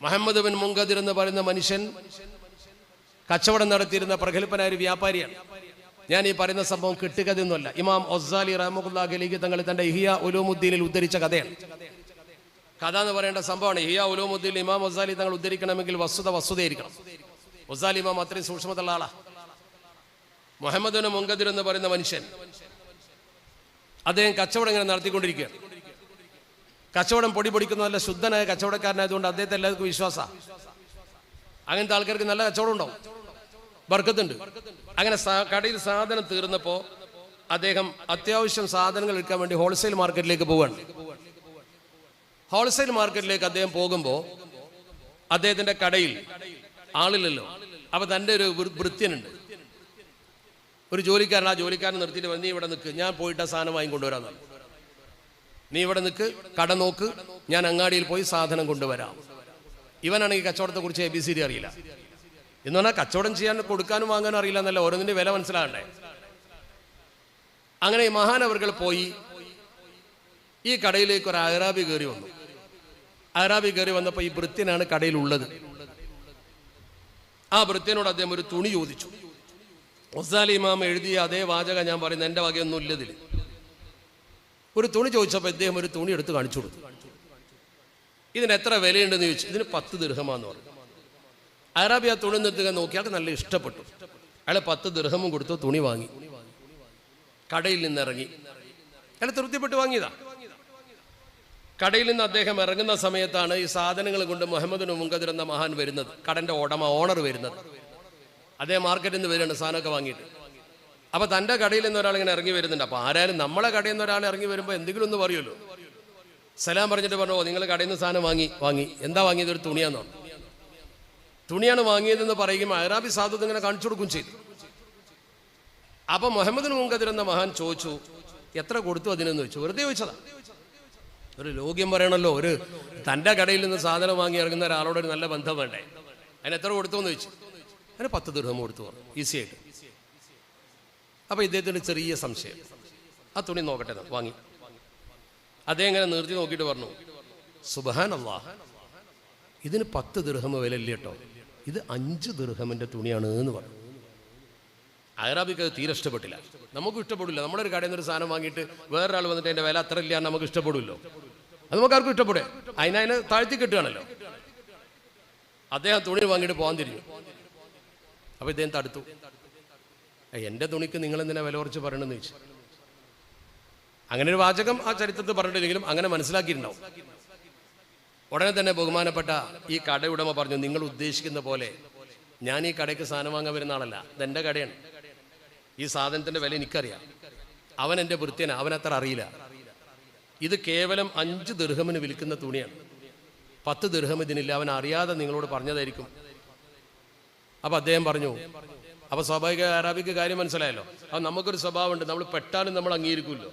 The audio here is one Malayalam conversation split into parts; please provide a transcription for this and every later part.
മുഹമ്മദ് ബിൻ മുങ്കദിർ എന്ന് പറയുന്ന മനുഷ്യൻ കച്ചവടം നടത്തിയിരുന്ന പ്രഗത്ഭനായ ഒരു വ്യാപാരിയാണ്. ഞാൻ ഈ പറയുന്ന സംഭവം കിട്ടുകഥയൊന്നുമല്ല. ഇമാം ഒസാലി റഹ്മത്തുള്ളാഹി അലൈഹി തങ്ങൾ തന്റെ ഇഹ്യാ ഉലൂമുദ്ദീനിൽ ഉദ്ധരിച്ച കഥയാണ്. കഥ എന്ന് പറയേണ്ട സംഭവമാണ്. ഇഹ്യാ ഉലൂമുദ്ദീനിൽ ഇമാം ഒസാലി തങ്ങൾ ഉദ്ധരിക്കണമെങ്കിൽ വസ്തുതയായിരിക്കണം. ഒസാലി ഇമാം അത്രയും സൂക്ഷ്മതയുള്ള ആളാ. മുഹമ്മദ് ബിൻ മുങ്കദിർ എന്ന് പറയുന്ന മനുഷ്യൻ, അദ്ദേഹം കച്ചവടം ഇങ്ങനെ നടത്തിക്കൊണ്ടിരിക്കുകയാണ്. കച്ചവടം പൊടിക്കുന്ന നല്ല ശുദ്ധനായ കച്ചവടക്കാരനായതുകൊണ്ട് അദ്ദേഹത്തെ എല്ലാവർക്കും വിശ്വാസമാണ്. അങ്ങനത്തെ ആൾക്കാർക്ക് നല്ല കച്ചവടം ഉണ്ടാവും, ബർക്കത്തുണ്ട്. അങ്ങനെ കടയിൽ സാധനം തീർന്നപ്പോൾ അദ്ദേഹം അത്യാവശ്യം സാധനങ്ങൾ എടുക്കാൻ വേണ്ടി ഹോൾസെയിൽ മാർക്കറ്റിലേക്ക് പോവുകയാണ്. ഹോൾസെയിൽ മാർക്കറ്റിലേക്ക് അദ്ദേഹം പോകുമ്പോൾ അദ്ദേഹത്തിന്റെ കടയിൽ ആളില്ലല്ലോ. അപ്പൊ തൻ്റെ ഒരു വൃത്യനുണ്ട്, ഒരു ജോലിക്കാരൻ. ആ ജോലിക്കാരൻ നിർത്തിയിട്ട് നീ ഇവിടെ നിൽക്ക്, ഞാൻ പോയിട്ട് ആ സാധനം വാങ്ങിക്കൊണ്ടുവരാന്ന്. നീ ഇവിടെ നിൽക്ക്, കട നോക്ക്, ഞാൻ അങ്ങാടിയിൽ പോയി സാധനം കൊണ്ടുവരാം. ഇവനാണെങ്കിൽ കച്ചവടത്തെ കുറിച്ച് ABCD അറിയില്ല. എന്ന് പറഞ്ഞാൽ കച്ചവടം ചെയ്യാൻ കൊടുക്കാനും വാങ്ങാനും അറിയില്ല എന്നല്ല, ഓരോന്നിന്റെ വില മനസ്സിലാകണ്ടേ. അങ്ങനെ ഈ മഹാനവർകൾ പോയി ഈ കടയിലേക്ക് ഒരു അറാബി കയറി വന്നു. അറാബി കയറി വന്നപ്പോൾ ഈ ഭൃത്യനാണ് കടയിലുള്ളത്. ആ ഭൃത്യനോട് അദ്ദേഹം ഒരു തുണി ചോദിച്ചു. ഒസാലി ഇമാം എഴുതിയ അതേ വാചകം ഞാൻ പറയുന്നത്, എൻ്റെ വകയൊന്നും ഇല്ലതിൽ. ഒരു തുണി ചോദിച്ചപ്പോൾ അദ്ദേഹം ഒരു തുണി എടുത്ത് കാണിച്ചു കൊടുത്തു. ഇതിന് എത്ര വിലയുണ്ടെന്ന് ചോദിച്ചു. ഇതിന് 10 ദിർഹമാന്ന് പറഞ്ഞു. അറാബി ആ തുണി നിർത്തുക നോക്കി, അയാൾക്ക് നല്ല ഇഷ്ടപ്പെട്ടു. അയാൾ 10 ദിർഹമും കൊടുത്തു, തുണി വാങ്ങി, കടയിൽ നിന്ന് ഇറങ്ങി. അയാൾ തൃപ്തിപ്പെട്ട് വാങ്ങിയതാ. കടയിൽ നിന്ന് അദ്ദേഹം ഇറങ്ങുന്ന സമയത്താണ് ഈ സാധനങ്ങൾ കൊണ്ട് മുഹമ്മദ് ബിൻ മുങ്കദിർ എന്ന മഹാൻ വരുന്നത്, കടന്റെ ഓണർ വരുന്നത്. അതേ മാർക്കറ്റിൽ നിന്ന് വരികയാണ് സാധനമൊക്കെ വാങ്ങിയിട്ട്. അപ്പൊ തൻ്റെ കടയിൽ നിന്ന് ഒരാൾ ഇങ്ങനെ ഇറങ്ങി വരുന്നുണ്ട്. അപ്പൊ ആരായാലും നമ്മളെ കടയിൽ നിന്ന് ഒരാൾ ഇറങ്ങി വരുമ്പോൾ എന്തെങ്കിലും ഒന്ന് പറയുമല്ലോ. സലാം പറഞ്ഞിട്ട് പറഞ്ഞു, നിങ്ങൾ കടയിൽ നിന്ന് സാധനം വാങ്ങി. എന്താ വാങ്ങിയത്? ഒരു തുണിയാന്നോ? തുണിയാണ് വാങ്ങിയതെന്ന് പറയുമ്പോൾ അറാബി സാധു ഇങ്ങനെ കാണിച്ചു കൊടുക്കും ചെയ്തു. അപ്പൊ മുഹമ്മദ് ബിൻ മുങ്കദിർ എന്ന മഹാൻ ചോദിച്ചു, എത്ര കൊടുത്തു അതിനെന്ന് ചോദിച്ചു. വെറുതെ ചോദിച്ചതാ. ഒരു ലോക്യം പറയണല്ലോ, ഒരു തൻ്റെ കടയിൽ നിന്ന് സാധനം വാങ്ങി ഇറങ്ങുന്ന ഒരാളോട് ഒരു നല്ല ബന്ധം വേണ്ടേ. അതിന് എത്ര കൊടുത്തു എന്ന് ചോദിച്ചു. അതിന് 10 ദിർഹം കൊടുത്തു പറഞ്ഞു, ഈസി ആയിട്ട്. അപ്പൊ ഇദ്ദേഹത്തിന് ചെറിയ സംശയം, ആ തുണി നോക്കട്ടെ, വാങ്ങി. അദ്ദേഹം ഇങ്ങനെ നിർത്തി നോക്കിയിട്ട് പറഞ്ഞു, സുബ്ഹാനല്ലാഹ്, ഇതിന് 10 ദിർഹം വിലയില്ല കേട്ടോ, ഇത് 5 ദിർഹമിന്റെ തുണിയാണ് എന്ന് പറഞ്ഞു. അറാബിക്ക് അത് തീരെ ഇഷ്ടപ്പെട്ടില്ല. നമുക്കും ഇഷ്ടപ്പെടില്ല. നമ്മളൊരു കടയിൽ നിന്ന് ഒരു സാധനം വാങ്ങിയിട്ട് വേറൊരാൾ വന്നിട്ട് അതിന്റെ വില അത്ര ഇല്ല നമുക്ക് ഇഷ്ടപ്പെടില്ലോ. അത് നമുക്ക് ആർക്കും ഇഷ്ടപ്പെടേ, അതിനെ താഴ്ത്തി കിട്ടുകയാണല്ലോ. അദ്ദേഹം തുണി വാങ്ങിയിട്ട് പോകാൻ തിരിഞ്ഞു. അപ്പൊ ഇദ്ദേഹം തടുത്തു. എൻ്റെ തുണിക്ക് നിങ്ങൾ എന്തിനാ വില കുറച്ച് പറയണമെന്ന് ചോദിച്ചു. അങ്ങനെ ഒരു വാചകം ആ ചരിത്രത്തിൽ പറഞ്ഞിട്ടില്ലെങ്കിലും അങ്ങനെ മനസ്സിലാക്കിയിട്ടുണ്ടാവും. ഉടനെ തന്നെ ബഹുമാനപ്പെട്ട ഈ കട ഉടമ പറഞ്ഞു, നിങ്ങൾ ഉദ്ദേശിക്കുന്ന പോലെ ഞാൻ ഈ കടയ്ക്ക് സാധനം വാങ്ങാൻ വരുന്ന ആളല്ല, ഇതെൻ്റെ കടയാണ്. ഈ സാധനത്തിന്റെ വില എനിക്കറിയാം. അവൻ എൻ്റെ വൃത്യന, അവനത്ര അറിയില്ല. ഇത് കേവലം 5 ദിർഹമിന് വിൽക്കുന്ന തുണിയാണ്. 10 ദിർഹം ഇതിനില്ല. അവൻ അറിയാതെ നിങ്ങളോട് പറഞ്ഞതായിരിക്കും. അപ്പൊ അദ്ദേഹം പറഞ്ഞു, അപ്പൊ സ്വാഭാവിക അറാബിക്ക് കാര്യം മനസ്സിലായല്ലോ. അപ്പൊ നമുക്കൊരു സ്വഭാവമുണ്ട്, നമ്മൾ പെട്ടാലും നമ്മൾ അംഗീകരിക്കുമല്ലോ.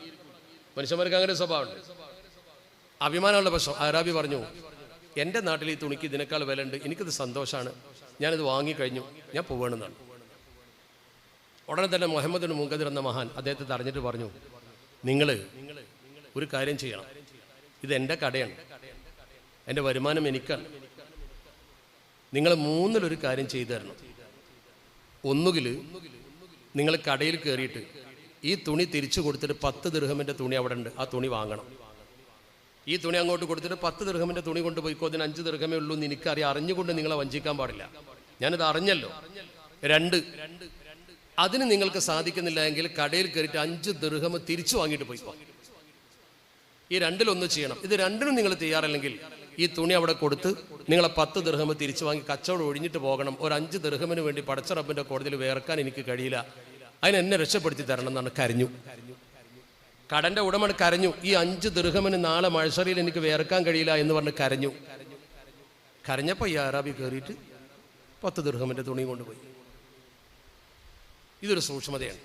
മനുഷ്യന്മാർക്ക് അങ്ങനെ ഒരു സ്വഭാവമുണ്ട്, അഭിമാനമുള്ള പ്രശ്നം. അറാബി പറഞ്ഞു, എൻ്റെ നാട്ടിൽ ഈ തുണിക്ക് ഇതിനേക്കാൾ വില ഉണ്ട്, എനിക്കിത് സന്തോഷമാണ്, ഞാനിത് വാങ്ങിക്കഴിഞ്ഞു, ഞാൻ പോവുകയാണെന്നാണ്. ഉടനെ തന്നെ മുഹമ്മദ് ബിൻ മുങ്കദിർ എന്ന മഹാൻ അദ്ദേഹത്തെ തടഞ്ഞിട്ട് പറഞ്ഞു, നിങ്ങൾ ഒരു കാര്യം ചെയ്യണം, ഇത് എൻ്റെ കടയാണ്, എൻ്റെ വരുമാനം എനിക്കാണ്. നിങ്ങൾ 3-ൽ1 കാര്യം ചെയ്തു തരണം. ഒന്നുകിൽ നിങ്ങൾ കടയിൽ കയറിയിട്ട് ഈ തുണി തിരിച്ചു കൊടുത്തിട്ട് 10 ദിർഹമിന്റെ തുണി അവിടെ ഉണ്ട്, ആ തുണി വാങ്ങണം. ഈ തുണി അങ്ങോട്ട് കൊടുത്തിട്ട് 10 ദിർഹമിന്റെ തുണി കൊണ്ടുപോയിക്കോ, അതിന് 5 ദിർഹമേ ഉള്ളൂ എന്ന് എനിക്കറിയാം, അറിഞ്ഞുകൊണ്ട് നിങ്ങളെ വഞ്ചിക്കാൻ പാടില്ല, ഞാനിത് അറിഞ്ഞല്ലോ. 2, അതിന് നിങ്ങൾക്ക് സാധിക്കുന്നില്ല എങ്കിൽ കടയിൽ കയറിയിട്ട് 5 ദിർഹം തിരിച്ചു വാങ്ങിയിട്ട് പോയിക്കോ. ഈ 2-ൽ1 ചെയ്യണം. ഇത് 2-നും നിങ്ങൾ തയ്യാറല്ലെങ്കിൽ ഈ തുണി അവിടെ കൊടുത്ത് നിങ്ങളെ 10 ദിർഹം തിരിച്ചു വാങ്ങി കച്ചവടം ഒഴിഞ്ഞിട്ട് പോകണം. ഒരു 5 ദിർഹമിന് വേണ്ടി പടച്ച റബ്ബിന്റെ കോടതിയിൽ വേർക്കാൻ എനിക്ക് കഴിയില്ല, അതിന് എന്നെ രക്ഷപ്പെടുത്തി തരണം എന്നാണ് കരഞ്ഞു. കടന്റെ ഉടമ കരഞ്ഞു, ഈ 5 ദിർഹമിന് നാളെ മഴസറിയിൽ എനിക്ക് വേർക്കാൻ കഴിയില്ല എന്ന് പറഞ്ഞ് കരഞ്ഞു. കരഞ്ഞപ്പോൾ ഈ അറാബി കയറിയിട്ട് 10 ദിർഹമിന്റെ തുണി കൊണ്ടുപോയി. ഇതൊരു സൂക്ഷ്മതയാണ്.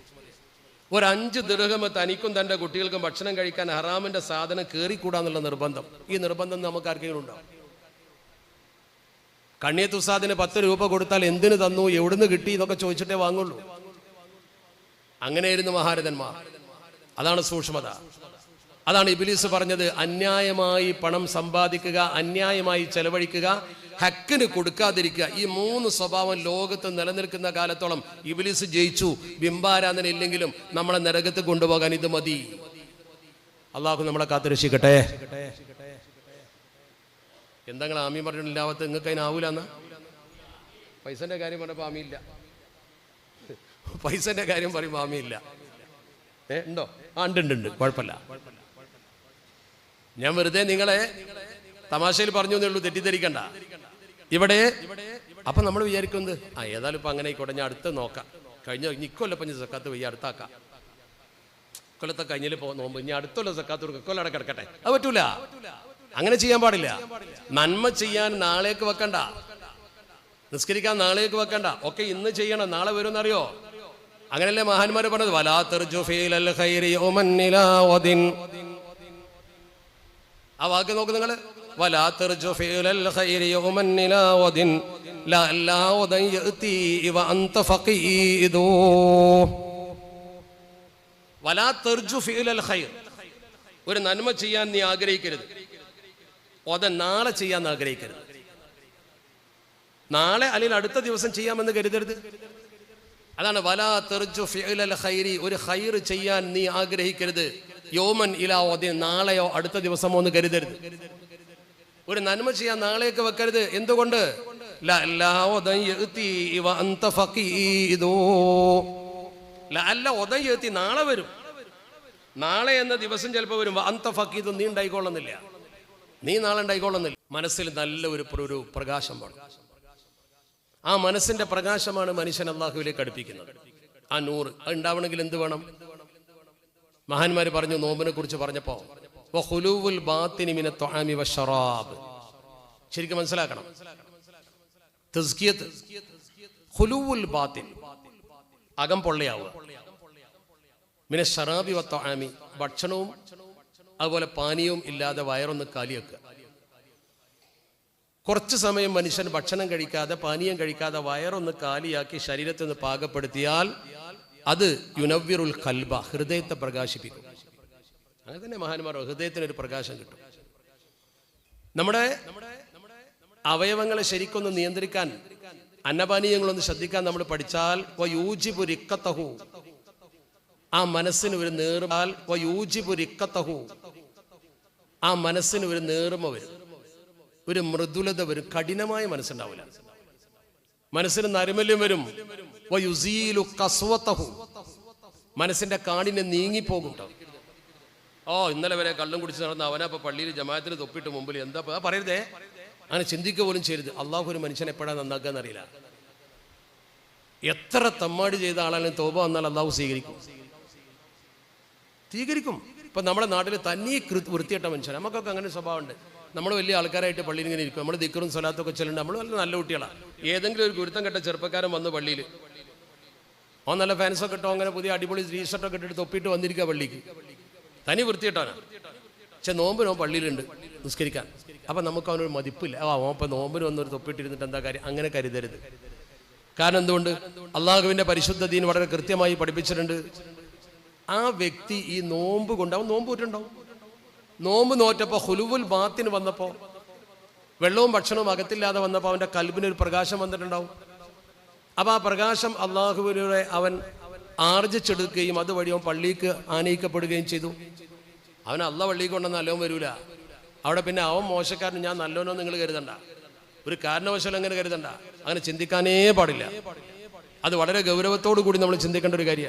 ഒരു 5 ദിർഹം തനിക്കും തൻ്റെ കുട്ടികൾക്കും ഭക്ഷണം കഴിക്കാൻ ഹറാമിന്റെ സാധനം കയറിക്കൂടാന്നുള്ള നിർബന്ധം. ഈ നിർബന്ധം നമുക്ക് ആർക്കെങ്കിലും ഉണ്ടാവും? കണ്ണിയത്ത് ഉസ്താദിന് 10 രൂപ കൊടുത്താൽ എന്തിനു തന്നു, എവിടുന്ന് കിട്ടി എന്നൊക്കെ ചോദിച്ചിട്ടേ വാങ്ങുള്ളൂ. അങ്ങനെയായിരുന്നു മഹാരഥന്മാർ. അതാണ് സൂക്ഷ്മത. അതാണ് ഇബ്ലീസ് പറഞ്ഞത്, അന്യായമായി പണം സമ്പാദിക്കുക, അന്യായമായി ചെലവഴിക്കുക, ഹക്കിന് കൊടുക്കാതിരിക്കുക, ഈ 3 സ്വഭാവം ലോകത്ത് നിലനിൽക്കുന്ന കാലത്തോളം ഇബ്ലീസ് ജയിച്ചു. ബിംബാരാധന ഇല്ലെങ്കിലും നമ്മളെ നരകത്ത് കൊണ്ടുപോകാൻ ഇത് മതി. അള്ളാഹു നമ്മളെ കാത്തുരക്ഷിക്കട്ടെ. എന്തെങ്കിലും ആമീൻ പറഞ്ഞിട്ടില്ലാവത്ത് നിങ്ങൾക്ക് അതിനാവൂലെന്നാ? പൈസന്റെ കാര്യം പറഞ്ഞപ്പോൾ ആമിയില്ല, പൈസന്റെ കാര്യം പറയുമ്പോൾ ആമിയില്ല. ഉണ്ടോ? ഉണ്ട്, കുഴപ്പമില്ല. ഞാൻ വെറുതെ നിങ്ങളെ തമാശയിൽ പറഞ്ഞു എന്നേ ഉള്ളൂ, തെറ്റിദ്ധരിക്കണ്ട. ഇവിടെ അപ്പൊ നമ്മൾ വിചാരിക്കുന്നത് ഏതായാലും ഇപ്പൊ അങ്ങനെ ആയിക്കോട്ടെ, ഞാൻ അടുത്ത് നോക്കാം, ഇക്കൊല്ലം ഇപ്പം സക്കാത്ത് വയ്യ, അടുത്താക്കാം, കൊല്ലത്തെ കഴിഞ്ഞിൽ നോമ്പ്, ഇനി അടുത്തുള്ള സക്കാത്ത് കൊല്ലം അവിടെ കിടക്കട്ടെ. അത് പറ്റൂല, അങ്ങനെ ചെയ്യാൻ പാടില്ല. നന്മ ചെയ്യാൻ നാളേക്ക് വെക്കണ്ട, നിസ്കരിക്കാൻ നാളേക്ക് വെക്കണ്ട, ഒക്കെ ഇന്ന് ചെയ്യണം, നാളെ വരുമെന്നറിയോ? അങ്ങനെയല്ലേ മഹാന്മാര് പറഞ്ഞത്, വലാ തർജു ഫീലൽ ഖൈരി യൗമൻ ഇലാ വദിൻ. ആ വാക്ക് നോക്ക് നിങ്ങൾ, വലാ തർജു ഫീലൽ ഖൈരി യൗമൻ ഇലാ വദിൻ ലഅല്ലാ വദൻ യഅതി വഅൻത ഫഖീദു. വലാ തർജു ഫീലൽ ഖൈർ, ഒരു നന്മ ചെയ്യാൻ നീ ആഗ്രഹിക്കരുത്, അത് നാളെ ചെയ്യാൻ ആഗ്രഹിക്കരുത്, നാളെ അല്ലെങ്കിൽ അടുത്ത ദിവസം ചെയ്യാമെന്ന് കരുതരുത്. അതാണ് വലാ തർജു ഫിഅലൽ ഖൈരി, ഒരു ഖൈർ ചെയ്യാൻ നീ ആഗ്രഹിക്കരുത്, യൗമൻ ഇലാ വദിൻ, നാളെയോ അടുത്ത ദിവസമോ എന്ന് കരുതരുത്. ഒരു നന്മ ചെയ്യാൻ നാളേക്ക് വെക്കരുത്. എന്തുകൊണ്ട്? ലഅല്ലാ വദൻ യഅതി വഅൻത ഫഖീദു. ലഅല്ല വദൻ യഅതി, നാളെ വരും, നാളെ എന്ന ദിവസം ചിലപ്പോൾ വരും. വഅൻത ഫഖീദു, നീ ഉണ്ടായിക്കൊള്ളുന്നില്ല, നീ നാളെ ഉണ്ടായിക്കൊള്ളുന്നില്ല. മനസ്സിൽ നല്ല ഒരു പ്രകാശം വേണം. ആ മനസ്സിന്റെ പ്രകാശമാണ് മനുഷ്യൻ അള്ളാഹുവിലേക്ക് അടുപ്പിക്കുന്നത്. ആ നൂറ് അത് ഉണ്ടാവണമെങ്കിൽ എന്ത് വേണം? മഹാന്മാര് പറഞ്ഞു, നോമ്പിനെ കുറിച്ച് പറഞ്ഞപ്പോ വഖുലൂവുൽ ബാത്തിനി മിന ത്വആമി വശറാബ്, ശരിക്കും മനസ്സിലാക്കണം. തസ്കിയത്ത്, ഖുലൂവുൽ ബാത്തിൻ, അകം പൊള്ളയാവുക, മിന ശറാബി വത്വആമി, ഭക്ഷണവും അതുപോലെ പാനീയവും ഇല്ലാതെ വയറൊന്ന് കാലിയാക്കുക. കുറച്ച് സമയം മനുഷ്യൻ ഭക്ഷണം കഴിക്കാതെ പാനീയം കഴിക്കാതെ വയറൊന്ന് കാലിയാക്കി ശരീരത്തിൽ നിന്ന് പാകപ്പെടുത്തിയാൽ അത് യുനവ്വിറുൽ ഖൽബ, ഹൃദയത്തെ പ്രകാശിപ്പിക്കും. അങ്ങനെ തന്നെ മഹാന്മാർ, ഹൃദയത്തിനൊരു പ്രകാശം കിട്ടും. നമ്മുടെ അവയവങ്ങളെ ശരിക്കൊന്ന് നിയന്ത്രിക്കാൻ, അന്നപാനീയങ്ങളൊന്ന് ശ്രദ്ധിക്കാൻ നമ്മൾ പഠിച്ചാൽ വയൂജിബു റിഖ്ഖതഹു, ആ മനസ്സിന് ഒരു നേർമാൽ, വയൂജിബു റിഖ്ഖതഹു, ആ മനസ്സിന് ഒരു നേർമ വരും, ഒരു മൃദുലത വരും, കഠിനമായ മനസ്സുണ്ടാവില്ല, മനസ്സിന് നൈർമല്യം വരും. വയുസീലു ഖസ്വതഹു, മനസ്സിന്റെ കാഠിന്യം നീങ്ങിപ്പോകും. ഇന്നലെ വരെ കള്ളും കുടിച്ച് നടന്ന അവനപ്പൊ പള്ളിയിൽ ജമാഅത്തിന് തൊപ്പിട്ട് മുമ്പിൽ എന്താ പറയരുതേ, അങ്ങനെ ചിന്തിക്കുക പോലും ചെയ്യരുത്. അള്ളാഹു ഒരു മനുഷ്യനെ എപ്പോഴാണ് നന്നാക്കുക എന്നറിയില്ല. എത്ര തമ്മാടി ചെയ്ത ആളാലും തോബ വന്നാൽ അള്ളാഹു സ്വീകരിക്കും. ഇപ്പൊ നമ്മുടെ നാട്ടിൽ തന്നീ വൃത്തിയിട്ട മനുഷ്യൻ, നമുക്കൊക്കെ അങ്ങനെ സ്വഭാവമുണ്ട്. നമ്മൾ വലിയ ആൾക്കാരായിട്ട് പള്ളിയിൽ ഇങ്ങനെ ഇരിക്കും, നമ്മൾ ദിക്റും സ്വലാത്തൊക്കെ ചെല്ലുണ്ട്, നമ്മൾ നല്ല കുട്ടികളാണ്. ഏതെങ്കിലും ഒരു ഗുരുത്തം കെട്ട ചെറുപ്പക്കാരൻ വന്ന് പള്ളിയിൽ, അവൻ നല്ല ഫാൻസൊക്കെ ഇട്ടോ, അങ്ങനെ പുതിയ അടിപൊളി ടീഷർട്ടൊക്കെ ഇട്ടിട്ട് തൊപ്പിട്ട് വന്നിരിക്കുക പള്ളിക്ക്, തനി വൃത്തിയിട്ടാണ്. പക്ഷെ നോമ്പിനോ പള്ളിയിലുണ്ട് നിസ്കരിക്കാൻ. അപ്പം നമുക്ക് അവനൊരു മതിപ്പില്ല. അപ്പം നോമ്പിന് വന്നൊരു തൊപ്പിട്ടിരുന്നിട്ട് എന്താ കാര്യം? അങ്ങനെ കരുതരുത്. കാരണം എന്തുകൊണ്ട്? അള്ളാഹുവിൻ്റെ പരിശുദ്ധ ദീൻ വളരെ കൃത്യമായി പഠിപ്പിച്ചിട്ടുണ്ട്. ആ വ്യക്തി ഈ നോമ്പ് കൊണ്ട്, അവൻ നോമ്പ് പോയിട്ടുണ്ടാവും, നോമ്പ് നോറ്റപ്പോൾ ഹുലുവുൽ ബാത്തിന് വന്നപ്പോൾ, വെള്ളവും ഭക്ഷണവും അകത്തില്ലാതെ വന്നപ്പോൾ അവൻ്റെ കൽബിനൊരു പ്രകാശം വന്നിട്ടുണ്ടാവും. അപ്പം ആ പ്രകാശം അള്ളാഹുവിലൂടെ അവൻ ആർജിച്ചെടുക്കുകയും അതുവഴി അവൻ പള്ളിക്ക് ആനയിക്കപ്പെടുകയും ചെയ്തു. അവൻ അള്ള പള്ളിക്ക് കൊണ്ടെന്ന് നല്ലോം വരൂല. അവിടെ പിന്നെ അവൻ മോശക്കാരൻ, ഞാൻ നല്ലോനോ നിങ്ങൾ കരുതണ്ട, ഒരു കാരണവശാലും അങ്ങനെ കരുതണ്ട, അങ്ങനെ ചിന്തിക്കാനേ പാടില്ല. അത് വളരെ ഗൗരവത്തോടു കൂടി നമ്മൾ ചിന്തിക്കേണ്ട ഒരു കാര്യമാണ്.